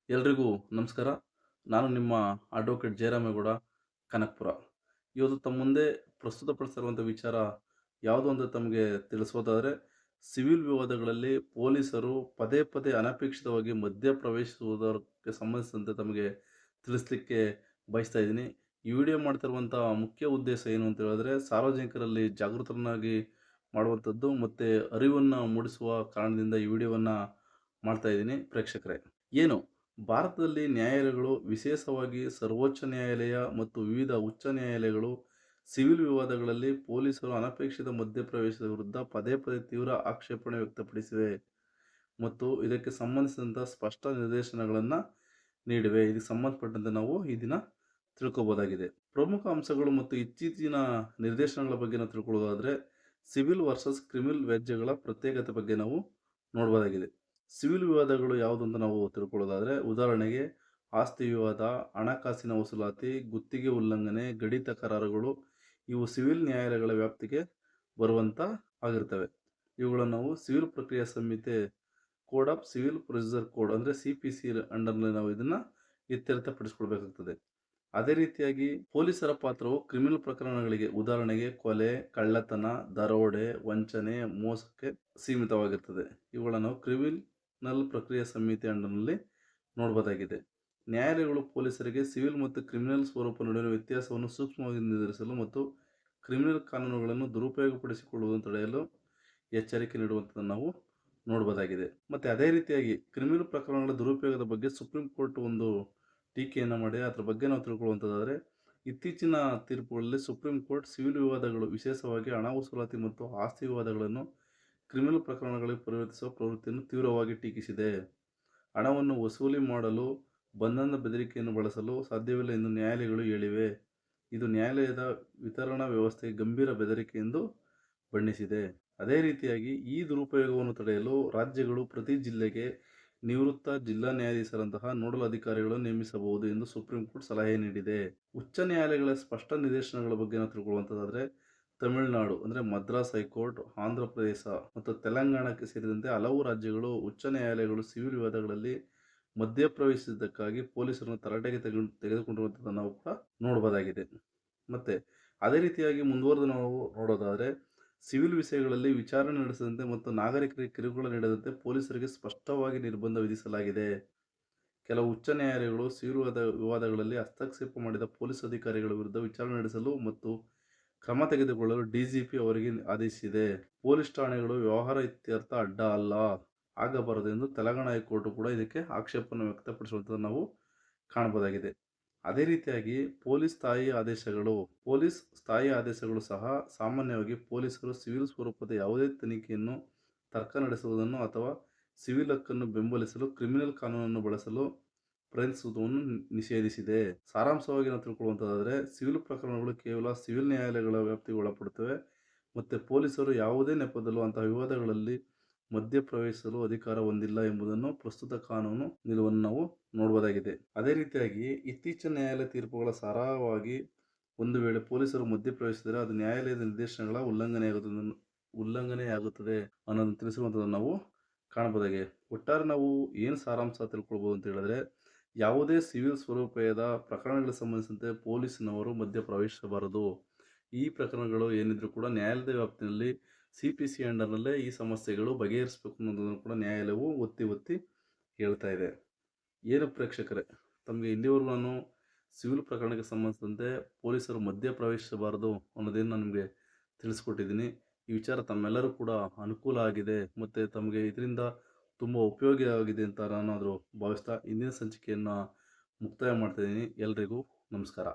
ಎಲ್ರಿಗೂ ನಮಸ್ಕಾರ. ನಾನು ನಿಮ್ಮ ಅಡ್ವೊಕೇಟ್ ಜಯರಾಮೇಗೌಡ, ಕನಕಪುರ. ಇವತ್ತು ತಮ್ಮ ಮುಂದೆ ಪ್ರಸ್ತುತಪಡಿಸಿರುವಂಥ ವಿಚಾರ ಯಾವುದು ಅಂತ ತಮಗೆ ತಿಳಿಸೋದಾದರೆ, ಸಿವಿಲ್ ವಿವಾದಗಳಲ್ಲಿ ಪೊಲೀಸರು ಪದೇ ಪದೇ ಅನಪೇಕ್ಷಿತವಾಗಿ ಮಧ್ಯಪ್ರವೇಶಿಸುವುದಕ್ಕೆ ಸಂಬಂಧಿಸಿದಂತೆ ತಮಗೆ ತಿಳಿಸಲಿಕ್ಕೆ ಬಯಸ್ತಾ ಇದ್ದೀನಿ. ಈ ವಿಡಿಯೋ ಮಾಡ್ತಿರುವಂಥ ಮುಖ್ಯ ಉದ್ದೇಶ ಏನು ಅಂತ ಹೇಳಿದ್ರೆ, ಸಾರ್ವಜನಿಕರಲ್ಲಿ ಜಾಗೃತರನ್ನಾಗಿ ಮಾಡುವಂಥದ್ದು ಮತ್ತು ಅರಿವನ್ನು ಮೂಡಿಸುವ ಕಾರಣದಿಂದ ಈ ವಿಡಿಯೋವನ್ನು ಮಾಡ್ತಾ ಇದ್ದೀನಿ ಪ್ರೇಕ್ಷಕರೇ. ಏನು ಭಾರತದಲ್ಲಿ ನ್ಯಾಯಾಲಯಗಳು, ವಿಶೇಷವಾಗಿ ಸರ್ವೋಚ್ಚ ನ್ಯಾಯಾಲಯ ಮತ್ತು ವಿವಿಧ ಉಚ್ಚ ನ್ಯಾಯಾಲಯಗಳು, ಸಿವಿಲ್ ವಿವಾದಗಳಲ್ಲಿ ಪೊಲೀಸರು ಅನಪೇಕ್ಷಿತ ಮಧ್ಯಪ್ರವೇಶದ ವಿರುದ್ಧ ಪದೇ ಪದೇ ತೀವ್ರ ಆಕ್ಷೇಪಣೆ ವ್ಯಕ್ತಪಡಿಸಿವೆ ಮತ್ತು ಇದಕ್ಕೆ ಸಂಬಂಧಿಸಿದಂಥ ಸ್ಪಷ್ಟ ನಿರ್ದೇಶನಗಳನ್ನು ನೀಡಿವೆ. ಇದಕ್ಕೆ ಸಂಬಂಧಪಟ್ಟಂತೆ ನಾವು ಈ ದಿನ ತಿಳ್ಕೊಬೋದಾಗಿದೆ. ಪ್ರಮುಖ ಅಂಶಗಳು ಮತ್ತು ಇತ್ತೀಚಿನ ನಿರ್ದೇಶನಗಳ ಬಗ್ಗೆ ನಾವು ತಿಳ್ಕೊಳ್ಳೋದಾದರೆ, ಸಿವಿಲ್ ವರ್ಸಸ್ ಕ್ರಿಮಿನಲ್ ವ್ಯಾಜ್ಯಗಳ ಪ್ರತ್ಯೇಕತೆ ಬಗ್ಗೆ ನಾವು ನೋಡ್ಬೋದಾಗಿದೆ. ಸಿವಿಲ್ ವಿವಾದಗಳು ಯಾವುದು ಅಂತ ನಾವು ತಿಳ್ಕೊಳ್ಳೋದಾದರೆ, ಉದಾಹರಣೆಗೆ ಆಸ್ತಿ ವಿವಾದ, ಹಣಕಾಸಿನ ವಸೂಲಾತಿ, ಗುತ್ತಿಗೆ ಉಲ್ಲಂಘನೆ, ಗಡಿ ತಕರಾರುಗಳು ಇವು ಸಿವಿಲ್ ನ್ಯಾಯಾಲಯಗಳ ವ್ಯಾಪ್ತಿಗೆ ಬರುವಂಥ ಆಗಿರ್ತವೆ. ಇವುಗಳನ್ನು ನಾವು ಸಿವಿಲ್ ಪ್ರಕ್ರಿಯೆ ಸಂಹಿತೆ, code of civil procedure code ಅಂದರೆ CPC ಅಂಡರ್ನಲ್ಲಿ ನಾವು ಇದನ್ನು ಇತ್ಯರ್ಥಪಡಿಸ್ಕೊಳ್ಬೇಕಾಗ್ತದೆ. ಅದೇ ರೀತಿಯಾಗಿ ಪೊಲೀಸರ ಪಾತ್ರವು ಕ್ರಿಮಿನಲ್ ಪ್ರಕರಣಗಳಿಗೆ, ಉದಾಹರಣೆಗೆ ಕೊಲೆ, ಕಳ್ಳತನ, ದರೋಡೆ, ವಂಚನೆ, ಮೋಸಕ್ಕೆ ಸೀಮಿತವಾಗಿರ್ತದೆ. ಇವುಗಳನ್ನು ನಾವು ಕ್ರಿಮಿನಲ್ ಪ್ರಕ್ರಿಯೆ ಸಂಹಿತೆ ಅಂಡರ್ನಲ್ಲಿ ನೋಡಬಹುದಾಗಿದೆ. ನ್ಯಾಯಾಲಯಗಳು ಪೊಲೀಸರಿಗೆ ಸಿವಿಲ್ ಮತ್ತು ಕ್ರಿಮಿನಲ್ ಸ್ವರೂಪ ನಡುವಿನ ವ್ಯತ್ಯಾಸವನ್ನು ಸೂಕ್ಷ್ಮವಾಗಿ ನಿರ್ಧರಿಸಲು ಮತ್ತು ಕ್ರಿಮಿನಲ್ ಕಾನೂನುಗಳನ್ನು ದುರುಪಯೋಗಪಡಿಸಿಕೊಳ್ಳುವುದನ್ನು ತಡೆಯಲು ಎಚ್ಚರಿಕೆ ನೀಡುವಂಥದ್ದನ್ನು ನಾವು ನೋಡಬಹುದಾಗಿದೆ. ಮತ್ತು ಅದೇ ರೀತಿಯಾಗಿ ಕ್ರಿಮಿನಲ್ ಪ್ರಕರಣಗಳ ದುರುಪಯೋಗದ ಬಗ್ಗೆ ಸುಪ್ರೀಂ ಕೋರ್ಟ್ ಒಂದು ಟೀಕೆಯನ್ನು ಮಾಡಿ ಅದರ ಬಗ್ಗೆ ನಾವು ತಿಳ್ಕೊಳ್ಳುವಂಥದ್ದಾದರೆ, ಇತ್ತೀಚಿನ ತೀರ್ಪುಗಳಲ್ಲಿ ಸುಪ್ರೀಂ ಕೋರ್ಟ್ ಸಿವಿಲ್ ವಿವಾದಗಳು, ವಿಶೇಷವಾಗಿ ಹಣ ವಸೂಲಾತಿ ಮತ್ತು ಆಸ್ತಿ ವಿವಾದಗಳನ್ನು ಕ್ರಿಮಿನಲ್ ಪ್ರಕರಣಗಳಿಗೆ ಪರಿವರ್ತಿಸುವ ಪ್ರವೃತ್ತಿಯನ್ನು ತೀವ್ರವಾಗಿ ಟೀಕಿಸಿದೆ. ಹಣವನ್ನು ವಸೂಲಿ ಮಾಡಲು ಬಂಧನದ ಬೆದರಿಕೆಯನ್ನು ಬಳಸಲು ಸಾಧ್ಯವಿಲ್ಲ ಎಂದು ನ್ಯಾಯಾಲಯಗಳು ಹೇಳಿವೆ. ಇದು ನ್ಯಾಯಾಲಯದ ವಿತರಣಾ ವ್ಯವಸ್ಥೆಗೆ ಗಂಭೀರ ಬೆದರಿಕೆ ಎಂದು ಬಣ್ಣಿಸಿದೆ. ಅದೇ ರೀತಿಯಾಗಿ ಈ ದುರುಪಯೋಗವನ್ನು ತಡೆಯಲು ರಾಜ್ಯಗಳು ಪ್ರತಿ ಜಿಲ್ಲೆಗೆ ನಿವೃತ್ತ ಜಿಲ್ಲಾ ನ್ಯಾಯಾಧೀಶರಂತಹ ನೋಡಲ್ ಅಧಿಕಾರಿಗಳನ್ನು ನೇಮಿಸಬಹುದು ಎಂದು ಸುಪ್ರೀಂ ಕೋರ್ಟ್ ಸಲಹೆ ನೀಡಿದೆ. ಉಚ್ಚ ನ್ಯಾಯಾಲಯಗಳ ಸ್ಪಷ್ಟ ನಿರ್ದೇಶನಗಳ ಬಗ್ಗೆ ನಾವು ತಿಳ್ಕೊಳ್ಳುವಂಥದ್ದಾದರೆ, ತಮಿಳುನಾಡು ಅಂದರೆ ಮದ್ರಾಸ್ ಹೈಕೋರ್ಟ್, ಆಂಧ್ರ ಪ್ರದೇಶ ಮತ್ತು ತೆಲಂಗಾಣಕ್ಕೆ ಸೇರಿದಂತೆ ಹಲವು ರಾಜ್ಯಗಳು ಉಚ್ಚ ನ್ಯಾಯಾಲಯಗಳು ಸಿವಿಲ್ ವಿವಾದಗಳಲ್ಲಿ ಮಧ್ಯಪ್ರವೇಶಿಸಿದ್ದಕ್ಕಾಗಿ ಪೊಲೀಸರನ್ನು ತರಾಟೆಗೆ ತೆಗೆದುಕೊಂಡಿರುವಂಥದ್ದನ್ನು ನಾವು ಕೂಡ ನೋಡಬಹುದಾಗಿದೆ. ಮತ್ತು ಅದೇ ರೀತಿಯಾಗಿ ಮುಂದುವರೆದು ನಾವು ನೋಡೋದಾದರೆ, ಸಿವಿಲ್ ವಿಷಯಗಳಲ್ಲಿ ವಿಚಾರಣೆ ನಡೆಸದಂತೆ ಮತ್ತು ನಾಗರಿಕರಿಗೆ ಕಿರುಕುಳ ನೀಡದಂತೆ ಪೊಲೀಸರಿಗೆ ಸ್ಪಷ್ಟವಾಗಿ ನಿರ್ಬಂಧ ವಿಧಿಸಲಾಗಿದೆ. ಕೆಲವು ಉಚ್ಚ ನ್ಯಾಯಾಲಯಗಳು ಸಿವಿಲ್ ವಿವಾದಗಳಲ್ಲಿ ಹಸ್ತಕ್ಷೇಪ ಮಾಡಿದ ಪೊಲೀಸ್ ಅಧಿಕಾರಿಗಳ ವಿರುದ್ಧ ವಿಚಾರಣೆ ನಡೆಸಲು ಮತ್ತು ಕ್ರಮ ತೆಗೆದುಕೊಳ್ಳಲು DGP ಅವರಿಗೆ ಆದೇಶಿಸಿದೆ. ಪೊಲೀಸ್ ಠಾಣೆಗಳು ವ್ಯವಹಾರ ಇತ್ಯರ್ಥ ಅಡ್ಡ ಅಲ್ಲ, ಆಗಬಾರದು ಎಂದು ತೆಲಂಗಾಣ ಹೈಕೋರ್ಟ್ ಕೂಡ ಇದಕ್ಕೆ ಆಕ್ಷೇಪವನ್ನು ವ್ಯಕ್ತಪಡಿಸುವಂಥದ್ದನ್ನು ನಾವು ಕಾಣಬಹುದಾಗಿದೆ. ಅದೇ ರೀತಿಯಾಗಿ ಪೊಲೀಸ್ ಸ್ಥಾಯಿ ಆದೇಶಗಳು ಸಹ ಸಾಮಾನ್ಯವಾಗಿ ಪೊಲೀಸರು ಸಿವಿಲ್ ಸ್ವರೂಪದ ಯಾವುದೇ ತನಿಖೆಯನ್ನು, ತರ್ಕ ನಡೆಸುವುದನ್ನು ಅಥವಾ ಸಿವಿಲ್ ಹಕ್ಕನ್ನು ಬೆಂಬಲಿಸಲು ಕ್ರಿಮಿನಲ್ ಕಾನೂನನ್ನು ಬಳಸಲು ಪ್ರಯತ್ನಿಸುವುದನ್ನು ನಿಷೇಧಿಸಿದೆ. ಸಾರಾಂಶವಾಗಿ ನಾವು ತಿಳ್ಕೊಳ್ಳುವಂಥದ್ದಾದರೆ, ಸಿವಿಲ್ ಪ್ರಕರಣಗಳು ಕೇವಲ ಸಿವಿಲ್ ನ್ಯಾಯಾಲಯಗಳ ವ್ಯಾಪ್ತಿಗೆ ಒಳಪಡುತ್ತವೆ ಮತ್ತು ಪೊಲೀಸರು ಯಾವುದೇ ನೆಪದಲ್ಲೂ ಅಂತಹ ವಿವಾದಗಳಲ್ಲಿ ಮಧ್ಯಪ್ರವೇಶಿಸಲು ಅಧಿಕಾರ ಹೊಂದಿಲ್ಲ ಎಂಬುದನ್ನು ಪ್ರಸ್ತುತ ಕಾನೂನು ನಿಲುವನ್ನು ನಾವು ನೋಡಬಹುದಾಗಿದೆ. ಅದೇ ರೀತಿಯಾಗಿ ಇತ್ತೀಚಿನ ನ್ಯಾಯಾಲಯ ತೀರ್ಪುಗಳ ಸಾರವಾಗಿ, ಒಂದು ವೇಳೆ ಪೊಲೀಸರು ಮಧ್ಯಪ್ರವೇಶಿಸಿದರೆ ಅದು ನ್ಯಾಯಾಲಯದ ನಿರ್ದೇಶನಗಳ ಉಲ್ಲಂಘನೆಯಾಗುತ್ತದೆ ಅನ್ನೋದನ್ನು ತಿಳಿಸಿರುವಂಥದ್ದನ್ನು ನಾವು ಕಾಣಬಹುದಾಗಿದೆ. ಒಟ್ಟಾರೆ ನಾವು ಏನು ಸಾರಾಂಶ ತಿಳ್ಕೊಳ್ಬೋದು ಅಂತ ಹೇಳಿದ್ರೆ, ಯಾವುದೇ ಸಿವಿಲ್ ಸ್ವರೂಪದ ಪ್ರಕರಣಗಳಿಗೆ ಸಂಬಂಧಿಸಿದಂತೆ ಪೊಲೀಸಿನವರು ಮಧ್ಯಪ್ರವೇಶಿಸಬಾರದು. ಈ ಪ್ರಕರಣಗಳು ಏನಿದ್ರು ಕೂಡ ನ್ಯಾಯಾಲಯದ ವ್ಯಾಪ್ತಿಯಲ್ಲಿ CPC ಅಂಡರ್ನಲ್ಲೇ ಈ ಸಮಸ್ಯೆಗಳು ಬಗೆಹರಿಸಬೇಕು ಅನ್ನೋದನ್ನು ಕೂಡ ನ್ಯಾಯಾಲಯವು ಒತ್ತಿ ಹೇಳ್ತಾ ಇದೆ. ಏನು ಪ್ರೇಕ್ಷಕರೇ, ತಮಗೆ ಇಲ್ಲಿವರೆಗೂ ನಾನು ಸಿವಿಲ್ ಪ್ರಕರಣಕ್ಕೆ ಸಂಬಂಧಿಸಿದಂತೆ ಪೊಲೀಸರು ಮಧ್ಯಪ್ರವೇಶಿಸಬಾರದು ಅನ್ನೋದೇನು ನಾನು ನಿಮಗೆ ತಿಳಿಸ್ಕೊಟ್ಟಿದ್ದೀನಿ. ಈ ವಿಚಾರ ತಮ್ಮೆಲ್ಲರೂ ಕೂಡ ಅನುಕೂಲ ಆಗಿದೆ ಮತ್ತು ತಮಗೆ ಇದರಿಂದ ತುಂಬ ಉಪಯೋಗ ಆಗಿದೆ ಅಂತ ನಾನು ಭಾವಿಸ್ತಾ ಇಂದಿನ ಸಂಚಿಕೆಯನ್ನು ಮುಕ್ತಾಯ ಮಾಡ್ತಾಯಿದ್ದೀನಿ. ಎಲ್ರಿಗೂ ನಮಸ್ಕಾರ.